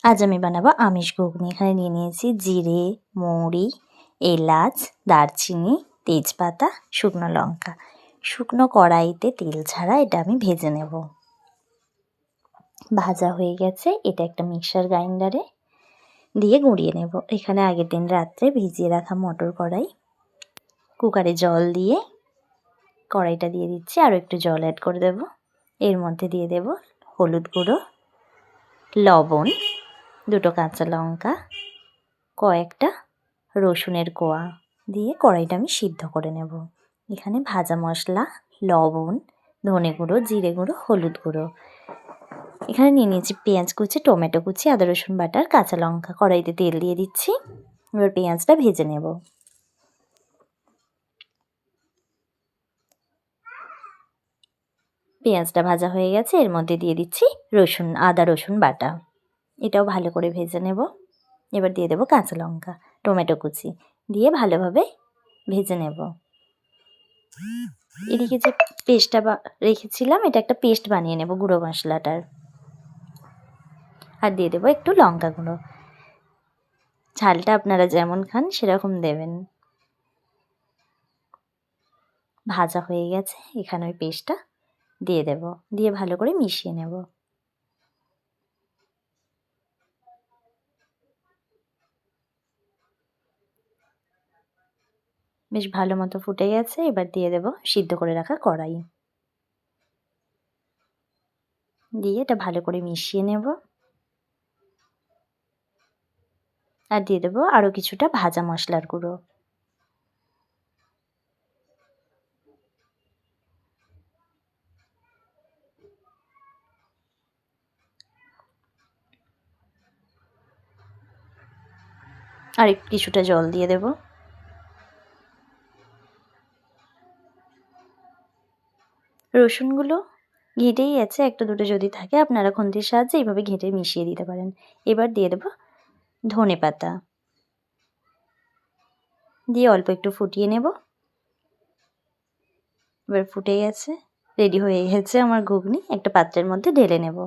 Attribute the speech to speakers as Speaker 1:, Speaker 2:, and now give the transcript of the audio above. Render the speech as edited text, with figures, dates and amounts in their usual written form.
Speaker 1: আজ আমি বানাবো আমিষ ঘুগনি। এখানে নিয়ে নিয়েছি জিরে, মৌরি, এলাচ, দারচিনি, তেজপাতা, শুকনো লঙ্কা। শুকনো কড়াইতে তেল ছাড়া এটা আমি ভেজে নেব। ভাজা হয়ে গেছে, এটা একটা মিক্সার গ্রাইন্ডারে দিয়ে গুঁড়িয়ে নেব। এখানে আগের দিন রাত্রে ভিজিয়ে রাখা মটর কড়াই, কুকারে জল দিয়ে কড়াইটা দিয়ে দিচ্ছি, আরও একটু জল অ্যাড করে দেব। এর মধ্যে দিয়ে দেব হলুদ গুঁড়ো, লবণ, দুটো কাঁচা লঙ্কা, কয়েকটা রসুনের কোয়া দিয়ে কড়াইটা আমি সিদ্ধ করে নেব। এখানে ভাজা মশলা, লবণ, ধনে গুঁড়ো, জিরে গুঁড়ো, হলুদ গুঁড়ো। এখানে নিয়ে নিয়েছি পেঁয়াজ কুচি, টমেটো কুচি, আদা রসুন বাটার, কাঁচা লঙ্কা। কড়াইতে তেল দিয়ে দিচ্ছি, এবার পেঁয়াজটা ভেজে নেব। পেঁয়াজটা ভাজা হয়ে গেছে, এর মধ্যে দিয়ে দিচ্ছি আদা রসুন বাটা। এটাও ভালো করে ভেজে নেব। এবার দিয়ে দেবো কাঁচা লঙ্কা, টমেটো কুচি দিয়ে ভালোভাবে ভেজে নেব। এদিকে যে পেস্টটা রেখেছিলাম, এটা একটা পেস্ট বানিয়ে নেব গুঁড়ো মশলাটার। আর দিয়ে দেবো একটু লঙ্কা গুঁড়ো। ঝালটা আপনারা যেমন খান সেরকম দেবেন। ভাজা হয়ে গেছে, এখানে ওই পেস্টটা দিয়ে দেব, দিয়ে ভালো করে মিশিয়ে নেব। বেশ ভালো মতো ফুটে গেছে, এবার দিয়ে দেব সিদ্ধ করে রাখা কড়াই, দিয়ে এটা ভালো করে মিশিয়ে নেব। আর দিয়ে দেবো আরও কিছুটা ভাজা মশলার গুঁড়ো। আর কিছুটা জল দিয়ে দেব। রসুনগুলো ঘেঁটেই আছে, একটা দুটো যদি থাকে আপনারা খুন্তির সাহায্যে এইভাবে ঘেঁটে মিশিয়ে দিতে পারেন। এবার দিয়ে দেব ধনে পাতা, দিয়ে অল্প একটু ফুটিয়ে নেব। এবার ফুটে গেছে, রেডি হয়ে গেছে আমার ঘুগনি। একটা পাত্রের মধ্যে ঢেলে নেব।